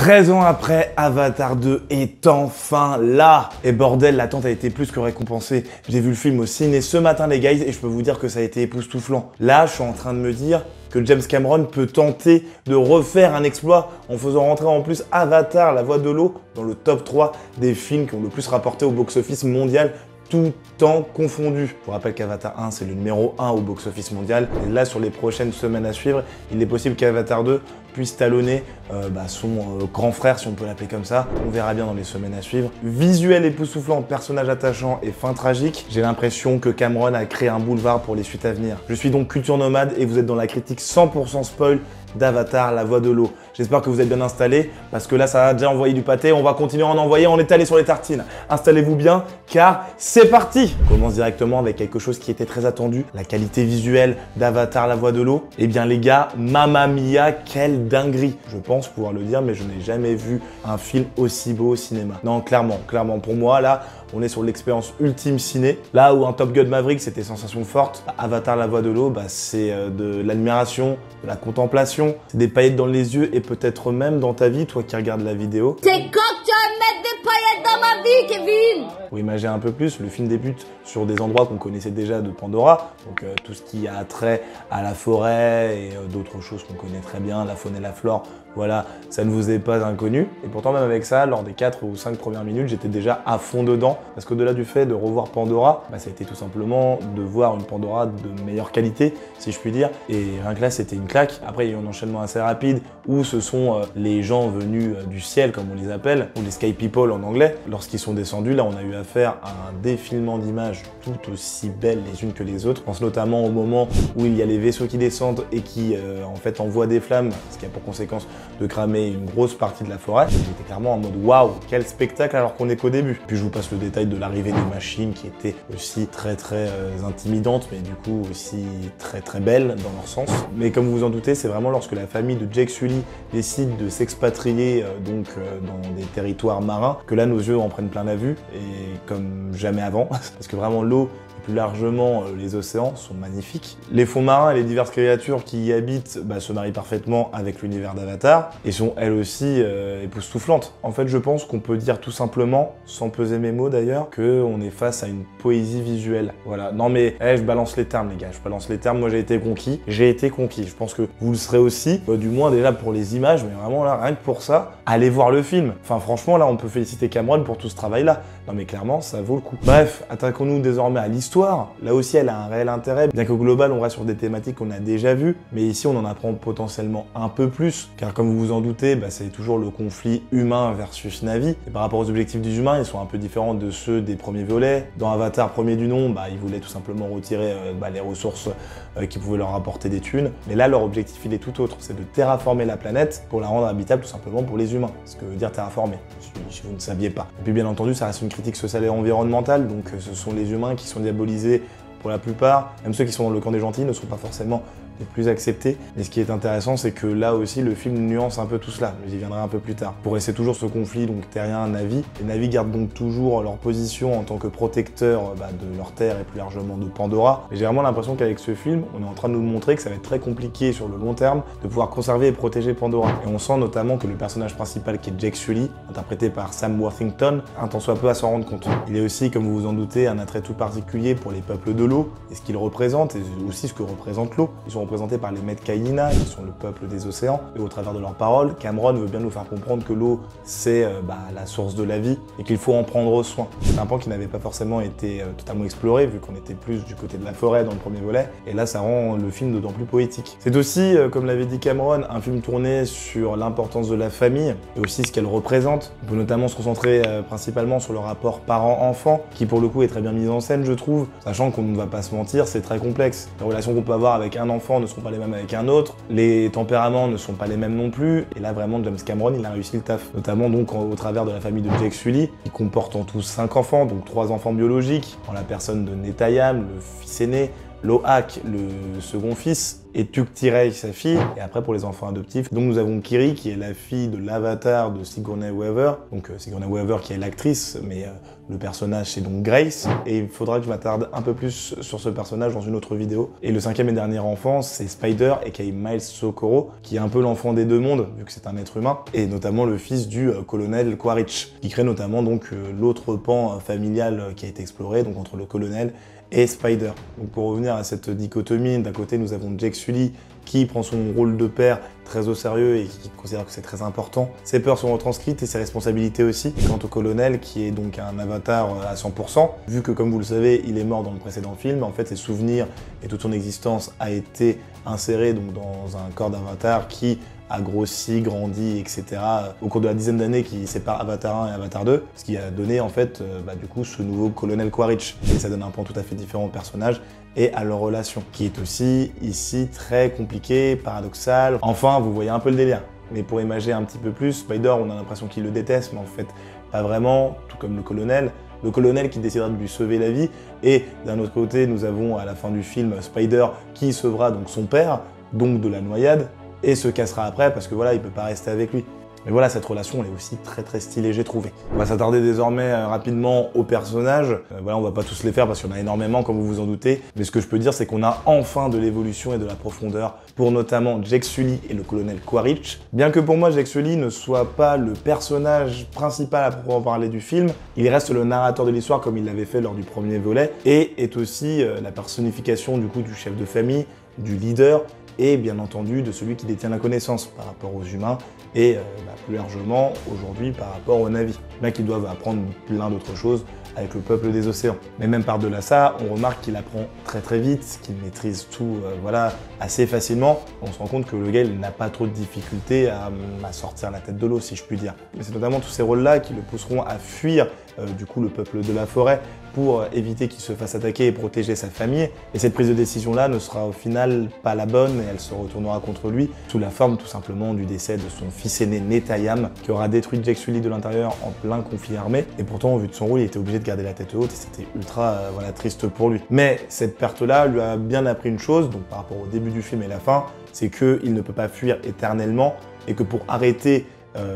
13 ans après, Avatar 2 est enfin là. Et bordel, l'attente a été plus que récompensée. J'ai vu le film au ciné ce matin les guys et je peux vous dire que ça a été époustouflant. Là, je suis en train de me dire que James Cameron peut tenter de refaire un exploit en faisant rentrer en plus Avatar, la voix de l'eau, dans le top 3 des films qui ont le plus rapporté au box-office mondial, tout temps confondu. Je vous rappelle qu'Avatar 1, c'est le numéro 1 au box-office mondial. Et là, sur les prochaines semaines à suivre, il est possible qu'Avatar 2 puisse talonner son grand frère, si on peut l'appeler comme ça. On verra bien dans les semaines à suivre. Visuel époustouflant, personnage attachant et fin tragique. J'ai l'impression que Cameron a créé un boulevard pour les suites à venir. Je suis donc Culture Nomade et vous êtes dans la critique 100% spoil d'Avatar, la voix de l'eau. J'espère que vous êtes bien installés parce que là, ça a déjà envoyé du pâté. On va continuer à en envoyer. On est allé sur les tartines. Installez-vous bien car c'est parti. On commence directement avec quelque chose qui était très attendu. La qualité visuelle d'Avatar, la voix de l'eau. Eh bien les gars, mamma mia, quelle dinguerie. Je pense pouvoir le dire, mais je n'ai jamais vu un film aussi beau au cinéma. Non, clairement, pour moi, là, on est sur l'expérience ultime ciné. Là où un Top Gun Maverick, c'était sensation forte, Avatar, la voix de l'eau, c'est de l'admiration, de la contemplation, c'est des paillettes dans les yeux et peut-être même dans ta vie, toi qui regardes la vidéo. C'est quand tu vas mettre des paillettes dans ma vie, Kevin! Pour imaginer un peu plus, le film débute sur des endroits qu'on connaissait déjà de Pandora, donc tout ce qui a trait à la forêt et d'autres choses qu'on connaît très bien, la faune et la flore. Voilà, ça ne vous est pas inconnu. Et pourtant, même avec ça, lors des 4 ou 5 premières minutes, j'étais déjà à fond dedans. Parce qu'au-delà du fait de revoir Pandora, ça a été tout simplement de voir une Pandora de meilleure qualité, si je puis dire. Et rien que là, c'était une claque. Après, il y a eu un enchaînement assez rapide où ce sont les gens venus du ciel, comme on les appelle, ou les Sky People en anglais. Lorsqu'ils sont descendus, là, on a eu affaire à un défilement d'images tout aussi belles les unes que les autres. Je pense notamment au moment où il y a les vaisseaux qui descendent et qui, en fait, envoient des flammes, ce qui a pour conséquence de cramer une grosse partie de la forêt. J'étais clairement en mode waouh, quel spectacle alors qu'on est qu'au début. Puis je vous passe le détail de l'arrivée des machines qui étaient aussi très intimidantes, mais du coup aussi très belles dans leur sens. Mais comme vous vous en doutez, c'est vraiment lorsque la famille de Jake Sully décide de s'expatrier dans des territoires marins que là nos yeux en prennent plein la vue et comme jamais avant, parce que vraiment l'eau plus largement, les océans sont magnifiques. Les fonds marins et les diverses créatures qui y habitent se marient parfaitement avec l'univers d'Avatar et sont elles aussi époustouflantes. En fait, je pense qu'on peut dire tout simplement, sans peser mes mots d'ailleurs, qu'on est face à une poésie visuelle. Voilà. Non mais, je balance les termes les gars, je balance les termes. Moi j'ai été conquis. Je pense que vous le serez aussi, du moins déjà pour les images, mais vraiment là, rien que pour ça, allez voir le film. Enfin franchement là, on peut féliciter Cameron pour tout ce travail-là. Non mais clairement, ça vaut le coup. Bref, attaquons-nous désormais à l'histoire. Là aussi, elle a un réel intérêt, bien qu'au global, on reste sur des thématiques qu'on a déjà vues, mais ici, on en apprend potentiellement un peu plus, car comme vous vous en doutez, c'est toujours le conflit humain versus Na'vi. Et par rapport aux objectifs des humains, ils sont un peu différents de ceux des premiers volets. Dans Avatar, premier du nom, ils voulaient tout simplement retirer les ressources qui pouvaient leur apporter des thunes. Mais là, leur objectif, il est tout autre. C'est de terraformer la planète pour la rendre habitable tout simplement pour les humains. Ce que veut dire terraformer, si vous ne saviez pas. Et puis bien entendu, ça reste une critique sociale et environnementale, donc ce sont les humains qui sont diabolisés pour la plupart. Même ceux qui sont dans le camp des gentils ne sont pas forcément les plus acceptés. Mais ce qui est intéressant, c'est que là aussi, le film nuance un peu tout cela. J'y viendrai un peu plus tard. Pour rester toujours ce conflit donc terrien-Na'vi, les Na'vi gardent donc toujours leur position en tant que protecteurs de leur terre et plus largement de Pandora. Et j'ai vraiment l'impression qu'avec ce film, on est en train de nous montrer que ça va être très compliqué sur le long terme de pouvoir conserver et protéger Pandora. Et on sent notamment que le personnage principal qui est Jake Sully, interprété par Sam Worthington, un tant soit peu à s'en rendre compte. Il est aussi, comme vous vous en doutez, un attrait tout particulier pour les peuples de l'eau et ce qu'ils représentent et aussi ce que représente l'eau. Ils sont représentés par les Metkayina, qui sont le peuple des océans. Et au travers de leurs paroles, Cameron veut bien nous faire comprendre que l'eau, c'est la source de la vie et qu'il faut en prendre soin. C'est un point qui n'avait pas forcément été totalement exploré, vu qu'on était plus du côté de la forêt dans le premier volet. Et là, ça rend le film d'autant plus poétique. C'est aussi, comme l'avait dit Cameron, un film tourné sur l'importance de la famille et aussi ce qu'elle représente. On peut notamment se concentrer principalement sur le rapport parent-enfant, qui pour le coup est très bien mis en scène, je trouve, sachant qu'on ne va pas se mentir, c'est très complexe. Les relations qu'on peut avoir avec un enfant ne seront pas les mêmes avec un autre, les tempéraments ne sont pas les mêmes non plus, et là vraiment James Cameron il a réussi le taf, notamment donc au travers de la famille de Jake Sully, qui comporte en tout 5 enfants, donc 3 enfants biologiques, en la personne de Netayam, le fils aîné, Lo'ak, le second fils, et Tuk-Tirei, sa fille. Et après, pour les enfants adoptifs, donc nous avons Kiri, qui est la fille de l'avatar de Sigourney Weaver. Donc Sigourney Weaver qui est l'actrice, mais le personnage c'est donc Grace. Et il faudra que je m'attarde un peu plus sur ce personnage dans une autre vidéo. Et le cinquième et dernier enfant, c'est Spider, aka Miles Socorro, qui est un peu l'enfant des deux mondes, vu que c'est un être humain, et notamment le fils du colonel Quaritch, qui crée notamment donc l'autre pan familial qui a été exploré, donc entre le colonel et Spider. Donc pour revenir à cette dichotomie, d'un côté nous avons Jake Sully qui prend son rôle de père très au sérieux et qui considère que c'est très important. Ses peurs sont retranscrites et ses responsabilités aussi. Quant au colonel, qui est donc un avatar à 100%, vu que comme vous le savez, il est mort dans le précédent film, en fait ses souvenirs et toute son existence a été inséré donc dans un corps d'avatar qui a grossi, grandi, etc. au cours de la dizaine d'années qui sépare Avatar 1 et Avatar 2, ce qui a donné en fait du coup ce nouveau colonel Quaritch. Et ça donne un pan tout à fait différent au personnage et à leur relation, qui est aussi ici très compliqué, paradoxal. Enfin, vous voyez un peu le délire. Mais pour imager un petit peu plus, Spider, on a l'impression qu'il le déteste, mais en fait, pas vraiment, tout comme le colonel qui décidera de lui sauver la vie. Et d'un autre côté, nous avons à la fin du film Spider qui sauvera donc son père, donc de la noyade, et se cassera après parce que voilà, il peut pas rester avec lui. Mais voilà, cette relation, elle est aussi très stylée, j'ai trouvé. On va s'attarder désormais rapidement aux personnages. Voilà, on va pas tous les faire parce qu'il y en a énormément, comme vous vous en doutez. Mais ce que je peux dire, c'est qu'on a enfin de l'évolution et de la profondeur pour notamment Jake Sully et le colonel Quaritch. Bien que pour moi, Jake Sully ne soit pas le personnage principal à proprement parler du film, il reste le narrateur de l'histoire comme il l'avait fait lors du premier volet et est aussi la personnification du coup du chef de famille, du leader et bien entendu de celui qui détient la connaissance par rapport aux humains et plus largement aujourd'hui par rapport aux navires. Bien qu'ils doivent apprendre plein d'autres choses avec le peuple des océans. Mais même par-delà ça, on remarque qu'il apprend très vite, qu'il maîtrise tout assez facilement. On se rend compte que le gars il n'a pas trop de difficultés à sortir la tête de l'eau si je puis dire. Mais c'est notamment tous ces rôles-là qui le pousseront à fuir du coup le peuple de la forêt pour éviter qu'il se fasse attaquer et protéger sa famille. Et cette prise de décision-là ne sera au final pas la bonne et elle se retournera contre lui sous la forme tout simplement du décès de son fils aîné Netayam qui aura détruit Jake Sully de l'intérieur en plein conflit armé. Et pourtant, au vu de son rôle, il était obligé de garder la tête haute et c'était ultra triste pour lui. Mais cette perte-là lui a bien appris une chose, donc par rapport au début du film et la fin, c'est qu'il ne peut pas fuir éternellement et que pour arrêter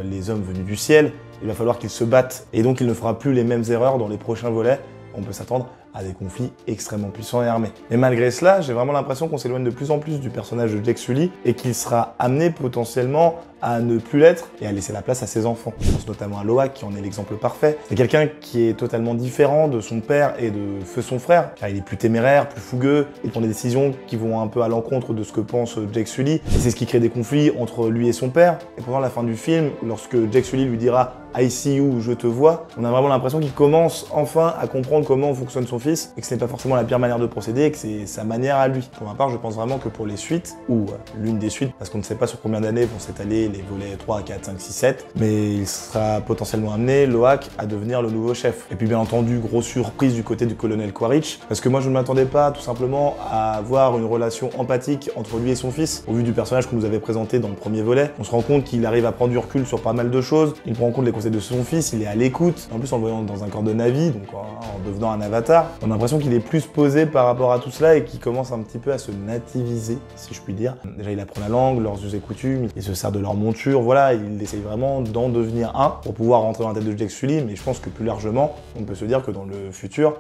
les hommes venus du ciel, il va falloir qu'il se batte. Et donc il ne fera plus les mêmes erreurs dans les prochains volets. On peut s'attendre à des conflits extrêmement puissants et armés. Et malgré cela, j'ai vraiment l'impression qu'on s'éloigne de plus en plus du personnage de Jake Sully et qu'il sera amené potentiellement à ne plus l'être et à laisser la place à ses enfants. Je pense notamment à Loak qui en est l'exemple parfait. C'est quelqu'un qui est totalement différent de son père et de feu son frère, car il est plus téméraire, plus fougueux, il prend des décisions qui vont un peu à l'encontre de ce que pense Jake Sully. Et c'est ce qui crée des conflits entre lui et son père. Et pendant la fin du film, lorsque Jake Sully lui dira « I see you, je te vois », on a vraiment l'impression qu'il commence enfin à comprendre comment fonctionne son fils et que ce n'est pas forcément la pire manière de procéder et que c'est sa manière à lui. Pour ma part, je pense vraiment que pour les suites, ou l'une des suites, parce qu'on ne sait pas sur combien d'années vont s'étaler les volets 3, 4, 5, 6, 7, mais il sera potentiellement amené, Loak, à devenir le nouveau chef. Et puis bien entendu, grosse surprise du côté du colonel Quaritch, parce que moi je ne m'attendais pas tout simplement à avoir une relation empathique entre lui et son fils. Au vu du personnage qu'on nous avait présenté dans le premier volet, on se rend compte qu'il arrive à prendre du recul sur pas mal de choses, il prend en compte les conseils de son fils, il est à l'écoute, en plus en le voyant dans un corps de Na'vi, donc en devenant un avatar, on a l'impression qu'il est plus posé par rapport à tout cela et qu'il commence un petit peu à se nativiser, si je puis dire. Déjà il apprend la langue, leurs us et coutumes, il se sert de leur monture, voilà, il essaye vraiment d'en devenir un pour pouvoir rentrer dans la tête de Jake Sully, mais je pense que plus largement, on peut se dire que dans le futur,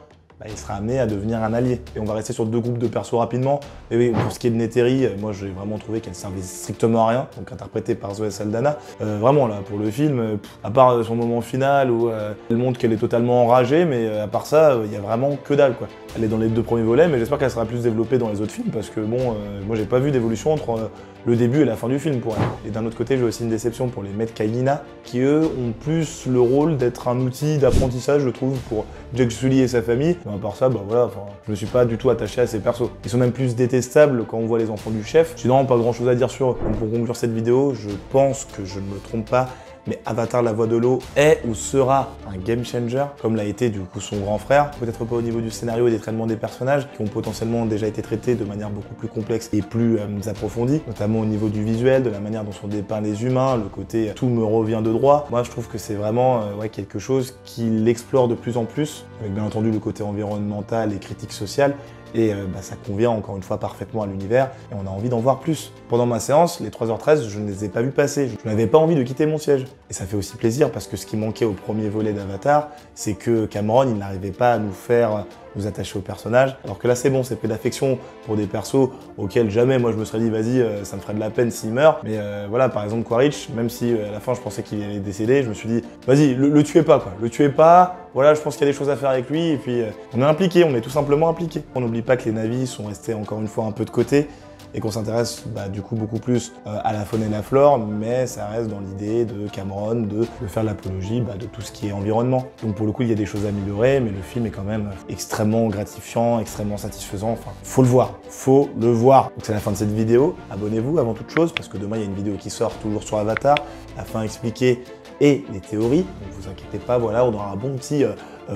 il sera amené à devenir un allié. Et on va rester sur deux groupes de persos rapidement. Et oui, pour ce qui est de Neytiri, moi j'ai vraiment trouvé qu'elle servait strictement à rien, donc interprétée par Zoe Saldana. Vraiment là, pour le film, à part son moment final où elle montre qu'elle est totalement enragée, mais à part ça, il y a vraiment que dalle quoi. Elle est dans les deux premiers volets, mais j'espère qu'elle sera plus développée dans les autres films, parce que bon, moi j'ai pas vu d'évolution entre le début et la fin du film pour elle. Et d'un autre côté, j'ai aussi une déception pour les Met Kailina, qui eux ont plus le rôle d'être un outil d'apprentissage, je trouve, pour Jake Sully et sa famille. Mais à part ça, voilà, je me suis pas du tout attaché à ces persos. Ils sont même plus détestables quand on voit les enfants du chef. Sinon, pas grand chose à dire sur eux. Donc pour conclure cette vidéo, je pense que je ne me trompe pas, mais Avatar la voix de l'eau est ou sera un game changer, comme l'a été du coup son grand frère. Peut-être pas au niveau du scénario et des traitements des personnages, qui ont potentiellement déjà été traités de manière beaucoup plus complexe et plus approfondie, notamment au niveau du visuel, de la manière dont sont dépeints les humains, le côté tout me revient de droit. Moi je trouve que c'est vraiment quelque chose qu'il explore de plus en plus, avec bien entendu le côté environnemental et critique sociale, et ça convient encore une fois parfaitement à l'univers et on a envie d'en voir plus. Pendant ma séance, les 3h13, je ne les ai pas vus passer, je n'avais pas envie de quitter mon siège. Et ça fait aussi plaisir parce que ce qui manquait au premier volet d'Avatar, c'est que Cameron, il n'arrivait pas à nous faire nous attacher au personnage, alors que là c'est bon, c'est pris d'affection pour des persos auxquels jamais moi je me serais dit vas-y, ça me ferait de la peine s'il meurt, mais voilà, par exemple Quaritch, même si à la fin je pensais qu'il allait décéder, je me suis dit vas-y, le tuez pas quoi, le tuez pas, voilà, je pense qu'il y a des choses à faire avec lui, et puis on est impliqué, on est tout simplement impliqué. On n'oublie pas que les Na'vi sont restés encore une fois un peu de côté, et qu'on s'intéresse du coup beaucoup plus à la faune et la flore, mais ça reste dans l'idée de Cameron de faire l'apologie de tout ce qui est environnement. Donc pour le coup, il y a des choses à améliorer, mais le film est quand même extrêmement gratifiant, extrêmement satisfaisant, enfin, faut le voir, faut le voir. Donc c'est la fin de cette vidéo, abonnez-vous avant toute chose, parce que demain il y a une vidéo qui sort toujours sur Avatar, la fin expliquée et les théories, donc vous inquiétez pas, voilà, on aura un bon petit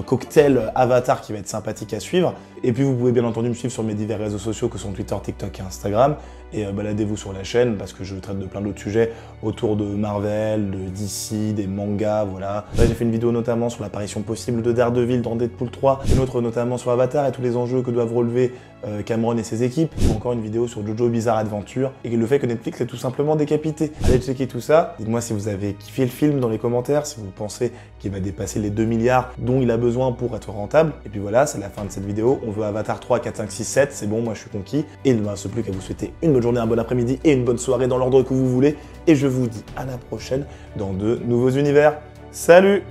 cocktail Avatar qui va être sympathique à suivre. Et puis vous pouvez bien entendu me suivre sur mes divers réseaux sociaux que sont Twitter, TikTok et Instagram. Et baladez-vous sur la chaîne parce que je traite de plein d'autres sujets autour de Marvel, de DC, des mangas, voilà. Là j'ai fait une vidéo notamment sur l'apparition possible de Daredevil dans Deadpool 3, une autre notamment sur Avatar et tous les enjeux que doivent relever Cameron et ses équipes, ou encore une vidéo sur Jojo Bizarre Adventure, et le fait que Netflix est tout simplement décapité. Allez checker tout ça, dites-moi si vous avez kiffé le film dans les commentaires, si vous pensez qu'il va dépasser les 2 milliards dont il a besoin pour être rentable. Et puis voilà, c'est la fin de cette vidéo, on veut Avatar 3, 4, 5, 6, 7, c'est bon, moi je suis conquis, et il ne me reste plus qu'à vous souhaiter une bonne journée, un bon après-midi et une bonne soirée dans l'ordre que vous voulez, et je vous dis à la prochaine dans de nouveaux univers. Salut!